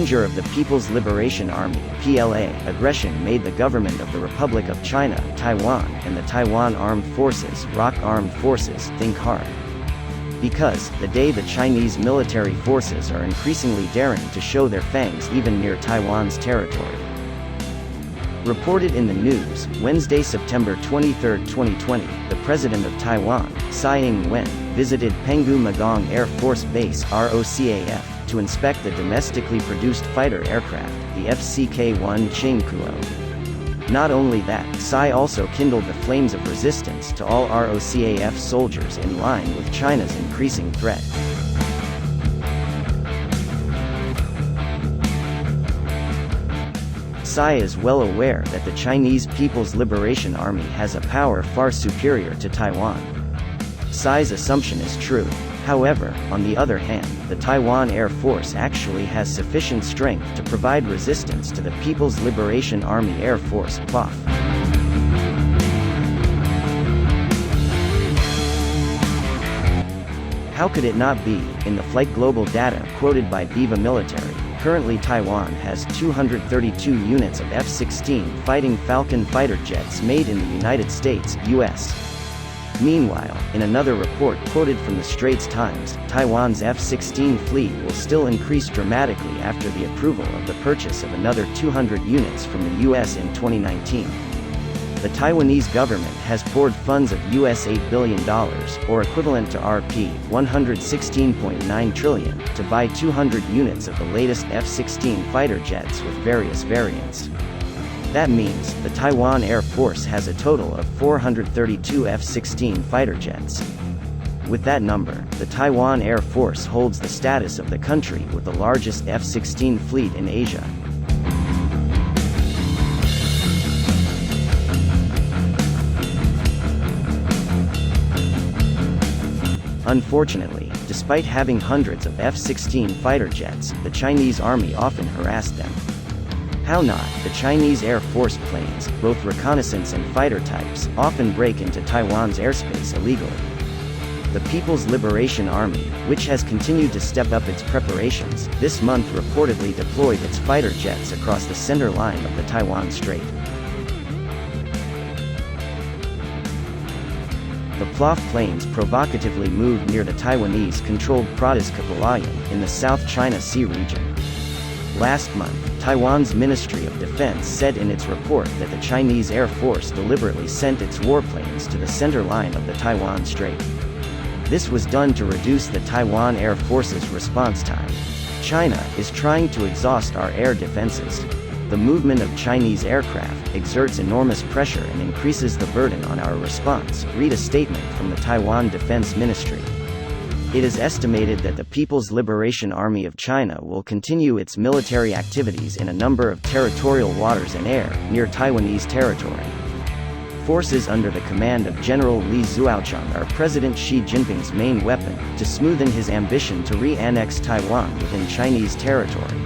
messenger of the People's Liberation Army (PLA) aggression made the government of the Republic of China, Taiwan, and the Taiwan Armed Forces (ROC Armed Forces) think hard. Because, the day the Chinese military forces are increasingly daring to show their fangs even near Taiwan's territory. Reported in the news, Wednesday, September 23, 2020, the President of Taiwan, Tsai Ing-wen, visited Penghu Magong Air Force Base (ROCAF) to inspect the domestically produced fighter aircraft, the F-CK-1 Ching Kuo. Not only that, Tsai also kindled the flames of resistance to all ROCAF soldiers in line with China's increasing threat. Tsai is well aware that the Chinese People's Liberation Army has a power far superior to Taiwan. Tsai's assumption is true. However, on the other hand, the Taiwan Air Force actually has sufficient strength to provide resistance to the People's Liberation Army Air Force (PLAAF). How could it not be? In the Flight Global data quoted by Viva Military, currently Taiwan has 232 units of F-16 Fighting Falcon fighter jets made in the United States, U.S. Meanwhile, in another report quoted from the Straits Times, Taiwan's F-16 fleet will still increase dramatically after the approval of the purchase of another 200 units from the U.S. in 2019. The Taiwanese government has poured funds of US $8 billion, or equivalent to Rp. 116.9 trillion, to buy 200 units of the latest F-16 fighter jets with various variants. That means, the Taiwan Air Force has a total of 432 F-16 fighter jets. With that number, the Taiwan Air Force holds the status of the country with the largest F-16 fleet in Asia. Unfortunately, despite having hundreds of F-16 fighter jets, the Chinese Army often harassed them. How not? The Chinese Air Force planes, both reconnaissance and fighter types, often break into Taiwan's airspace illegally. The People's Liberation Army, which has continued to step up its preparations, this month reportedly deployed its fighter jets across the center line of the Taiwan Strait. The PLAAF planes provocatively moved near the Taiwanese-controlled Palayan in the South China Sea region. Last month, Taiwan's Ministry of Defense said in its report that the Chinese Air Force deliberately sent its warplanes to the center line of the Taiwan Strait. This was done to reduce the Taiwan Air Force's response time. China is trying to exhaust our air defenses. The movement of Chinese aircraft exerts enormous pressure and increases the burden on our response, read a statement from the Taiwan Defense Ministry. It is estimated that the People's Liberation Army of China will continue its military activities in a number of territorial waters and air, near Taiwanese territory. Forces under the command of General Li Zuochang are President Xi Jinping's main weapon, to smoothen his ambition to re-annex Taiwan within Chinese territory.